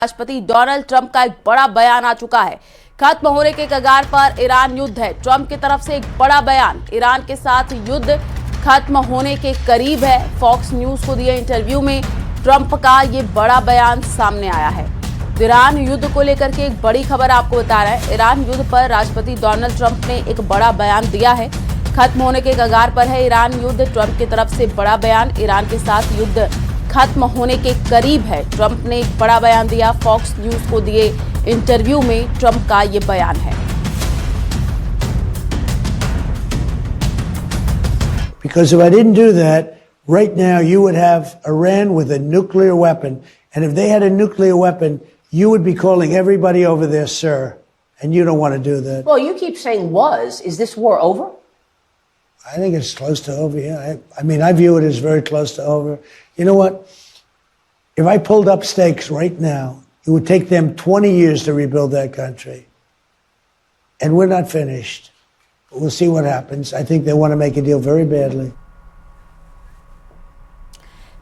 राष्ट्रपति Donald Trump का एक बड़ा बयान आ चुका है। खत्म होने के कगार पर ईरान युद्ध है। ट्रंप की तरफ से एक बड़ा बयान, ईरान के साथ युद्ध खत्म होने के करीब है। फॉक्स न्यूज को दिए इंटरव्यू में ट्रंप का ये बड़ा बयान सामने आया है। ईरान युद्ध को लेकर के एक बड़ी खबर आपको बता रहा है। ईरान युद्ध पर राष्ट्रपति डोनाल्ड ट्रंप ने एक बड़ा बयान दिया है। खत्म होने के कगार पर है ईरान युद्ध। ट्रंप की तरफ से बड़ा बयान, ईरान के साथ युद्ध खत्म होने के करीब है। ट्रंप ने एक बड़ा बयान दिया। फॉक्स न्यूज को दिए इंटरव्यू में ट्रंप का ये बयान है। Because if I didn't do that, right now you would have Iran with a nuclear weapon. And if they had a nuclear weapon, you would be calling everybody over there, sir. And you don't want to do that. Well, you keep saying was. Is this war over? I think it's close to over, yeah. I mean, I view it as very close to over. You know what? If I pulled up stakes right now, it would take them 20 years to rebuild that country. And we're not finished. But we'll see what happens. I think they want to make a deal very badly.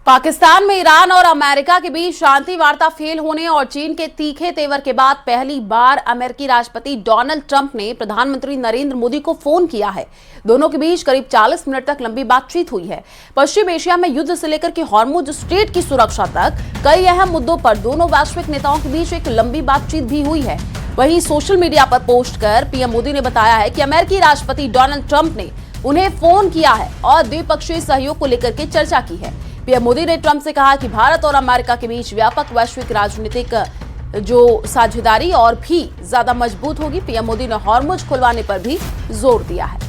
Pakistan में Iran और America के बीच शांति वार्ता fail होने और चीन के तीखे तेवर के बाद पहली बार अमेरिकी राष्ट्रपति डोनाल्ड ट्रंप ने प्रधानमंत्री नरेंद्र मोदी को फोन किया है। दोनों के बीच करीब 40 मिनट तक लंबी बातचीत हुई है। पश्चिम एशिया में युद्ध से लेकर के हॉर्मुज स्ट्रेट की सुरक्षा तक कई अहम मुद्दों पर दोनों वैश्विक नेताओं के बीच एक लंबी बातचीत भी हुई है। वहीं सोशल मीडिया पर पोस्ट कर पीएम मोदी ने बताया है कि अमेरिकी राष्ट्रपति डोनाल्ड ट्रंप ने उन्हें फोन किया है और द्विपक्षीय सहयोग को लेकर के चर्चा की है। पीएम मोदी ने ट्रंप से कहा कि भारत और अमेरिका के बीच व्यापक वैश्विक राजनीतिक जो साझेदारी और भी ज्यादा मजबूत होगी। पीएम मोदी ने हॉर्मुज खुलवाने पर भी जोर दिया है।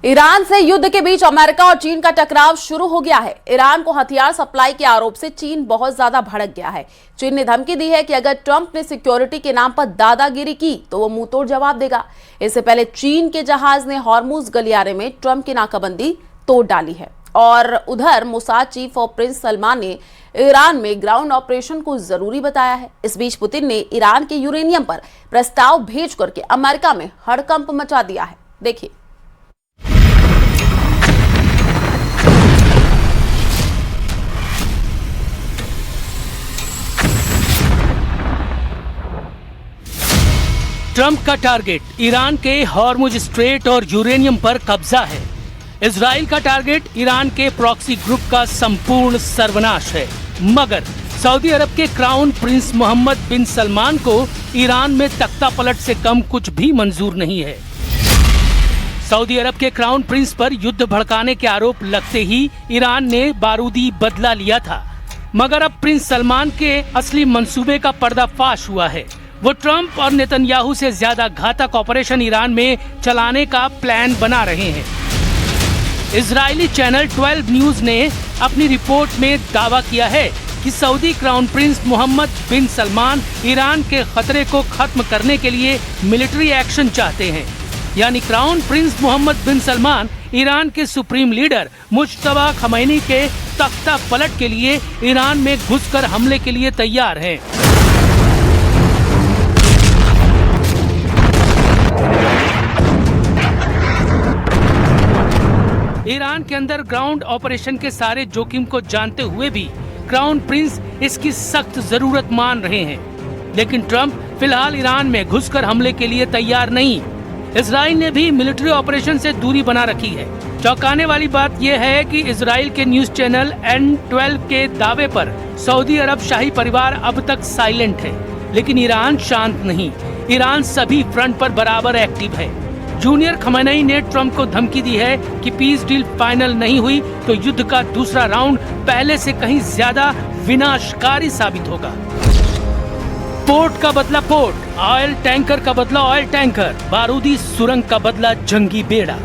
ईरान से युद्ध के बीच अमेरिका और चीन का टकराव शुरू हो गया है। ईरान को हथियार सप्लाई के आरोप से चीन बहुत ज्यादा भड़क गया है। चीन ने धमकी दी है कि अगर ट्रंप ने सिक्योरिटी के नाम पर दादागिरी की तो वो मुंहतोड़ जवाब देगा। इससे पहले चीन के जहाज ने हॉर्मुज गलियारे में ट्रंप की नाकाबंदी तोड़ डाली है। और उधर मोसाद चीफ और प्रिंस सलमान ने ईरान में ग्राउंड ऑपरेशन को जरूरी बताया है। इस बीच पुतिन ने ईरान के यूरेनियम पर प्रस्ताव भेज करके अमेरिका में हड़कंप मचा दिया है। देखिए। ट्रंप का टारगेट ईरान के हॉर्मुज स्ट्रेट और यूरेनियम पर कब्जा है। इजराइल का टारगेट ईरान के प्रॉक्सी ग्रुप का संपूर्ण सर्वनाश है। मगर सऊदी अरब के क्राउन प्रिंस मोहम्मद बिन सलमान को ईरान में तख्ता पलट से कम कुछ भी मंजूर नहीं है। सऊदी अरब के क्राउन प्रिंस पर युद्ध भड़काने के आरोप लगते ही ईरान ने बारूदी बदला लिया था। मगर अब प्रिंस सलमान के असली मंसूबे का पर्दाफाश हुआ है। वो ट्रंप और नेतन्याहू से ज्यादा घातक ऑपरेशन ईरान में चलाने का प्लान बना रहे हैं। इजरायली चैनल 12 न्यूज ने अपनी रिपोर्ट में दावा किया है कि सऊदी क्राउन प्रिंस मोहम्मद बिन सलमान ईरान के खतरे को खत्म करने के लिए मिलिट्री एक्शन चाहते हैं। यानी क्राउन प्रिंस मोहम्मद बिन सलमान ईरान के सुप्रीम लीडर मुज्तबा खमैनी के तख्ता पलट के लिए ईरान में घुसकर हमले के लिए तैयार हैं। ईरान के अंदर ग्राउंड ऑपरेशन के सारे जोखिम को जानते हुए भी क्राउन प्रिंस इसकी सख्त जरूरत मान रहे हैं। लेकिन ट्रंप फिलहाल ईरान में घुसकर हमले के लिए तैयार नहीं। इजराइल ने भी मिलिट्री ऑपरेशन से दूरी बना रखी है। चौंकाने वाली बात यह है कि इजराइल के न्यूज चैनल N12 के दावे पर सऊदी अरब शाही परिवार अब तक साइलेंट है, लेकिन ईरान शांत नहीं। ईरान सभी फ्रंट पर बराबर एक्टिव है। जूनियर खमेनी ने ट्रंप को धमकी दी है कि पीस डील फाइनल नहीं हुई तो युद्ध का दूसरा राउंड पहले से कहीं ज्यादा विनाशकारी साबित होगा। पोर्ट का बदला पोर्ट, ऑयल टैंकर का बदला ऑयल टैंकर, बारूदी सुरंग का बदला जंगी बेड़ा।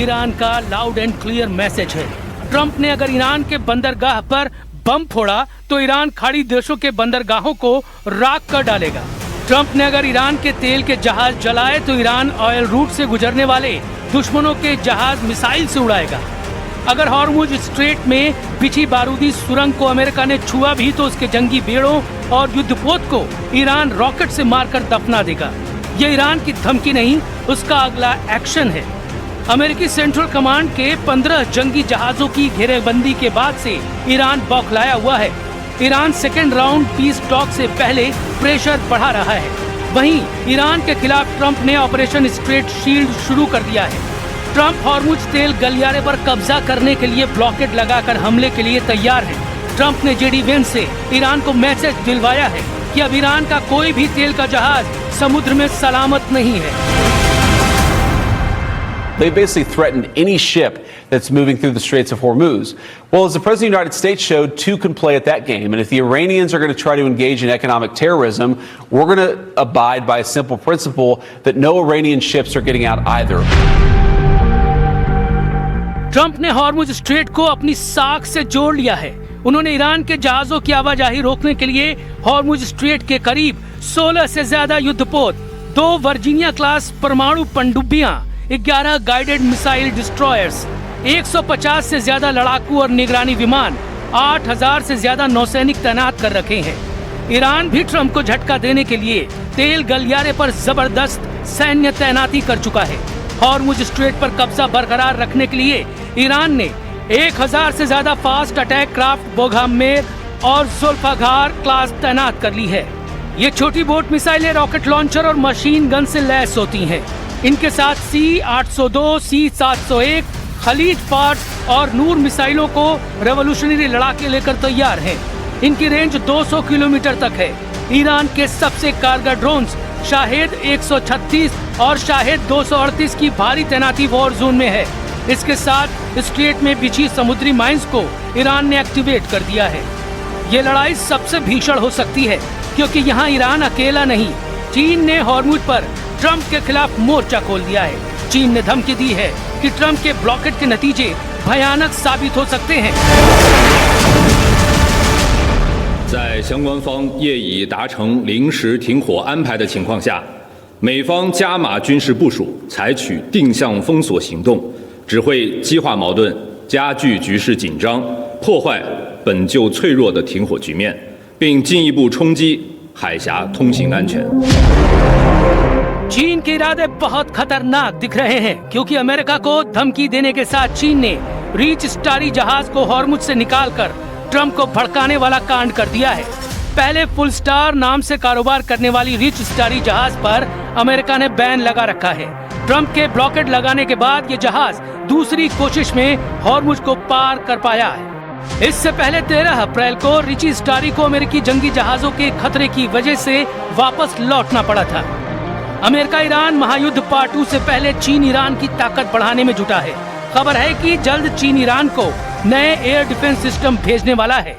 ईरान का लाउड एंड क्लियर मैसेज है। ट्रंप ने अगर ईरान के बंदरगाह पर बम फोड़ा तो ईरान खाड़ी देशों के बंदरगाहों को राख कर डालेगा। ट्रंप ने अगर ईरान के तेल के जहाज जलाए तो ईरान ऑयल रूट से गुजरने वाले दुश्मनों के जहाज मिसाइल से उड़ाएगा। अगर हॉर्मुज स्ट्रेट में बिछी बारूदी सुरंग को अमेरिका ने छुआ भी तो उसके जंगी बेड़ों और युद्धपोत को ईरान रॉकेट से मारकर दफना देगा। ये ईरान की धमकी नहीं, उसका अगला एक्शन है। अमेरिकी सेंट्रल कमांड के 15 जंगी जहाजों की घेरेबंदी के बाद से ईरान बौखलाया हुआ है। Iran second round piece talk से पहले प्रेशर बढ़ा रहा है। वहीं ईरान के खिलाफ ट्रंप ने ऑपरेशन स्ट्रेट शील्ड शुरू कर दिया है। ट्रंप हॉर्मुज तेल गलियारे पर कब्जा करने के लिए ब्लॉकेड लगाकर हमले के लिए तैयार है। ट्रंप ने जेडी वेंस से ईरान को मैसेज दिलवाया है कि अब ईरान का कोई भी तेल का जहाज समुद्र में सलामत नहीं है। They basically threatened any ship that's moving through the Straits of Hormuz. Well, as the President of the United States showed, two can play at that game. And if the Iranians are going to try to engage in economic terrorism, we're going to abide by a simple principle that no Iranian ships are getting out either. Trump ने Hormuz strait को अपनी साख से जोड़ लिया है। उन्होंने Iran के जहाजों की आवाजाही रोकने के लिए हॉर्मुज स्ट्रेट के करीब 16 से ज्यादा युद्धपोत, 2 वर्जीनिया क्लास परमाणु पनडुब्बियां, 11 गाइडेड मिसाइल डिस्ट्रॉयर्स, 150 से ज्यादा लड़ाकू और निगरानी विमान, 8000 से ज्यादा नौसैनिक तैनात कर रखे हैं। ईरान भी ट्रंप को झटका देने के लिए तेल गलियारे पर जबरदस्त सैन्य तैनाती कर चुका है। हॉर्मुज स्ट्रेट पर कब्जा बरकरार रखने के लिए ईरान ने 1000 से ज्यादा फास्ट अटैक क्राफ्ट बोगहामेर और जुल्फाकार क्लास तैनात कर ली है। ये छोटी बोट मिसाइलें रॉकेट लॉन्चर और मशीन गन से लैस होती हैं। इनके साथ C-802, C-701, खलीज फार्स और नूर मिसाइलों को रेवोल्यूशनरी लड़ाके लेकर तैयार हैं। इनकी रेंज 200 किलोमीटर तक है। ईरान के सबसे कारगर ड्रोन्स शाहेद 136 और शाहेद 238 की भारी तैनाती वॉर जोन में है। इसके साथ स्ट्रेट में बिछी समुद्री माइंस को ईरान ने एक्टिवेट कर दिया है। ये लड़ाई सबसे भीषण हो सकती है क्योंकि यहाँ ईरान अकेला नहीं, चीन ने हॉर्मुज पर ट्रंप के खिलाफ मोर्चा खोल दिया है। चीन ने धमकी दी है कि ट्रंप के ब्लॉकेट के नतीजे भयानक साबित हो सकते हैं। 在相关方业已达成临时停火安排的情况下，美方加码军事部署，采取定向封锁行动，只会激化矛盾，加剧局势紧张，破坏本就脆弱的停火局面，并进一步冲击海峡通行安全。 चीन के इरादे बहुत खतरनाक दिख रहे हैं क्योंकि अमेरिका को धमकी देने के साथ चीन ने रीच स्टारी जहाज को हॉर्मुज से निकालकर ट्रंप को भड़काने वाला कांड कर दिया है। पहले फुल स्टार नाम से कारोबार करने वाली रीच स्टारी जहाज पर अमेरिका ने बैन लगा रखा है। ट्रंप के ब्लॉकेड लगाने के बाद ये जहाज दूसरी कोशिश में हॉर्मुज को पार कर पाया है। इससे पहले 13 अप्रैल को रिची स्टारी को अमेरिकी जंगी जहाजों के खतरे की वजह से वापस लौटना पड़ा था। अमेरिका ईरान महायुद्ध पार्ट 2 से पहले चीन ईरान की ताकत बढ़ाने में जुटा है। खबर है कि जल्द चीन ईरान को नए एयर डिफेंस सिस्टम भेजने वाला है।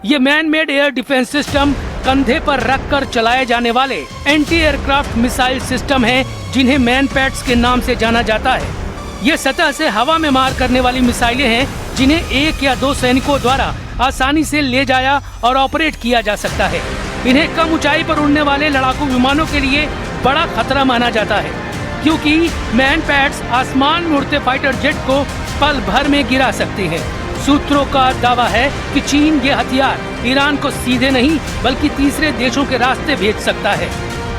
ये man made air defence system कंधे पर रखकर चलाए जाने वाले एंटी एयरक्राफ्ट मिसाइल सिस्टम हैं, जिन्हें मैन पैड्स के नाम से जाना जाता है। ये सतह से हवा में मार करने वाली मिसाइलें हैं, जिन्हें 1 या 2 सैनिकों द्वारा आसानी से ले जाया और ऑपरेट किया जा सकता है। इन्हें कम ऊंचाई पर उड़ने वाले लड़ाकू विमानों के लिए बड़ा खतरा माना जाता है क्योंकि मैन पैड्स आसमान में उड़ते फाइटर जेट को पल भर में गिरा सकते हैं। सूत्रों का दावा है कि चीन ये हथियार ईरान को सीधे नहीं बल्कि तीसरे देशों के रास्ते भेज सकता है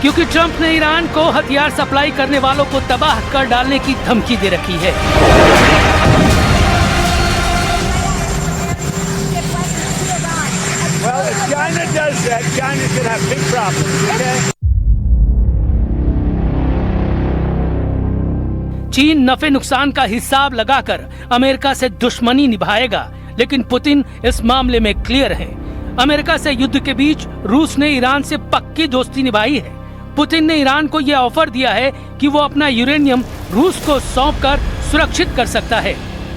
क्योंकि ट्रंप ने ईरान को हथियार सप्लाई करने वालों को तबाह कर डालने की धमकी दे रखी है। Well, if China does that, China's going to have big problems, okay? चीन नफे नुकसान का हिसाब लगाकर अमेरिका से दुश्मनी निभाएगा, लेकिन पुतिन इस मामले में क्लियर है। अमेरिका से युद्ध के बीच रूस ने ईरान से पक्की दोस्ती निभाई है। पुतिन ने ईरान को यह ऑफर दिया है कि वो अपना यूरेनियम रूस को सौंपकर सुरक्षित कर सकता है।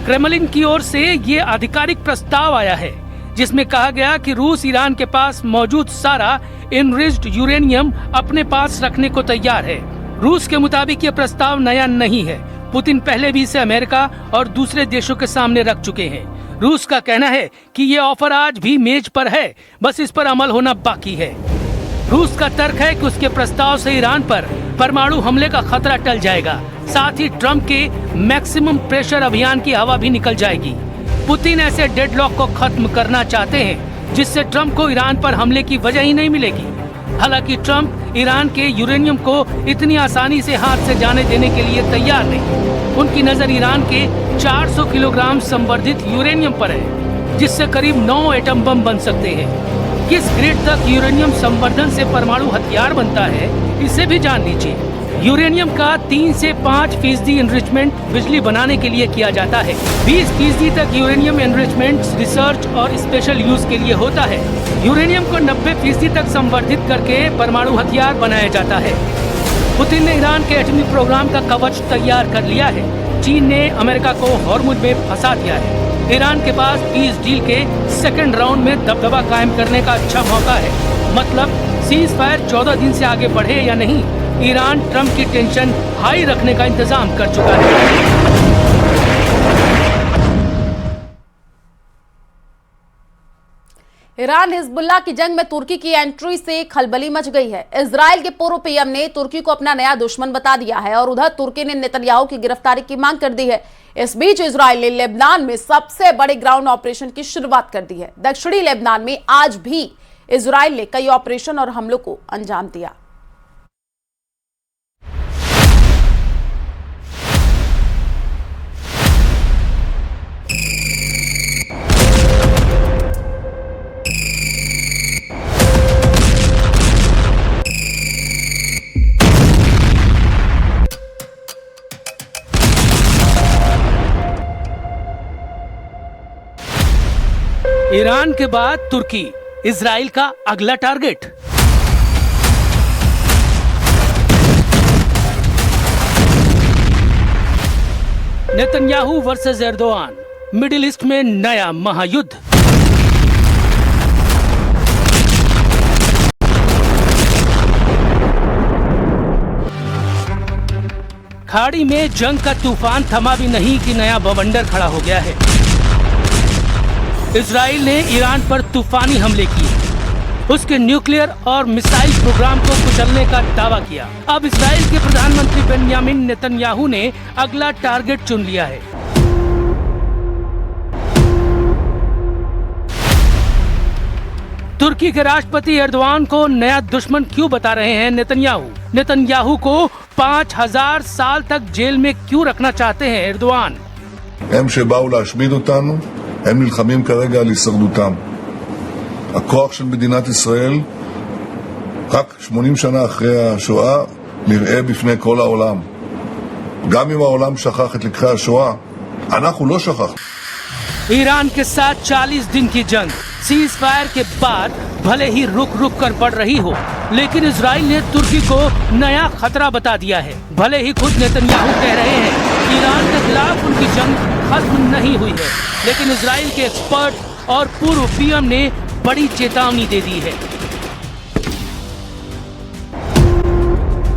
क्रेमलिन की ओर से ये आधिकारिक प्रस्ताव आया है जिसमें कहा गया कि रूस ईरान के पास मौजूद सारा एनरिच्ड यूरेनियम अपने पास रखने को तैयार है। रूस के मुताबिक ये प्रस्ताव नया नहीं है। पुतिन पहले भी इसे अमेरिका और दूसरे देशों के सामने रख चुके हैं। रूस का कहना है कि ये ऑफर आज भी मेज पर है, बस इस पर अमल होना बाकी है। रूस का तर्क है कि उसके प्रस्ताव से ईरान पर परमाणु हमले का खतरा टल जाएगा। साथ ही ट्रंप के मैक्सिमम प्रेशर अभियान की हवा भी निकल जाएगी। पुतिन ऐसे डेडलॉक को खत्म करना चाहते हैं जिससे ट्रंप को ईरान पर हमले की वजह ही नहीं मिलेगी। हालांकि ट्रंप ईरान के यूरेनियम को इतनी आसानी से हाथ से जाने देने के लिए तैयार नहीं। उनकी नजर ईरान के 400 किलोग्राम संवर्धित यूरेनियम पर है, जिससे करीब 9 एटम बम बन सकते हैं। किस ग्रेड तक यूरेनियम संवर्धन से परमाणु हथियार बनता है, इसे भी जान लीजिए। यूरेनियम का 3 से 5% एनरिचमेंट बिजली बनाने के लिए किया जाता है। 20% तक यूरेनियम एनरिचमेंट रिसर्च और स्पेशल यूज के लिए होता है। यूरेनियम को 90% तक संवर्धित करके परमाणु हथियार बनाया जाता है। पुतिन ने ईरान के एटमी प्रोग्राम का कवच तैयार कर लिया है। चीन ने अमेरिका को हॉर्मुज में फंसा दिया है। ईरान के पास पीस डील के सेकंड राउंड में दबदबा कायम करने का अच्छा मौका है। मतलब सीज फायर 14 दिन से आगे बढ़े या नहीं, ईरान ट्रंप की टेंशन हाई रखने का इंतजाम कर चुका है। ईरान हिजबुल्लाह की जंग में तुर्की की एंट्री से खलबली मच गई है। इजराइल के पूर्व पीएम ने तुर्की को अपना नया दुश्मन बता दिया है और उधर तुर्की ने नेतन्याहू की गिरफ्तारी की मांग कर दी है। इस बीच इजराइल ने लेबनान में सबसे बड़े ग्राउंड ऑपरेशन की शुरुआत कर दी है। दक्षिणी लेबनान में आज भी इजराइल ने कई ऑपरेशन और हमलों को अंजाम दिया। ईरान के बाद तुर्की इजराइल का अगला target. Netanyahu versus Erdogan, middle east में नया महायुद्ध। खाड़ी में जंग का तूफान थमा भी नहीं कि नया बवंडर खड़ा हो गया है। इजराइल ने ईरान पर तूफानी हमले किए, उसके न्यूक्लियर और मिसाइल प्रोग्राम को कुचलने का दावा किया। अब इजराइल के प्रधानमंत्री बेंयामिन नेतन्याहू ने अगला टारगेट चुन लिया है। तुर्की के राष्ट्रपति एर्दोआन को नया दुश्मन क्यों बता रहे हैं नेतन्याहू? नेतन्याहू को 5000 साल तक जेल में क्यों रखना चाहते हैं एर्दोआन? הם שבאו להשמיד אותנו, הם נלחמים כרגע על הישרדותם. הכוח של מדינת ישראל, רק 80 שנה אחרי השואה, נראה בפני כל העולם. גם אם העולם שכח את לקחי השואה, אנחנו לא שכחנו. ईरान के साथ 40 दिन की जंग सीज फायर के बाद भले ही रुक रुक कर बढ़ रही हो, लेकिन इजराइल ने तुर्की को नया खतरा बता दिया है। भले ही खुद नेतन्याहू कह रहे हैं ईरान के खिलाफ उनकी जंग खत्म नहीं हुई है, लेकिन इजराइल के एक्सपर्ट और पूर्व पीएम ने बड़ी चेतावनी दे दी है।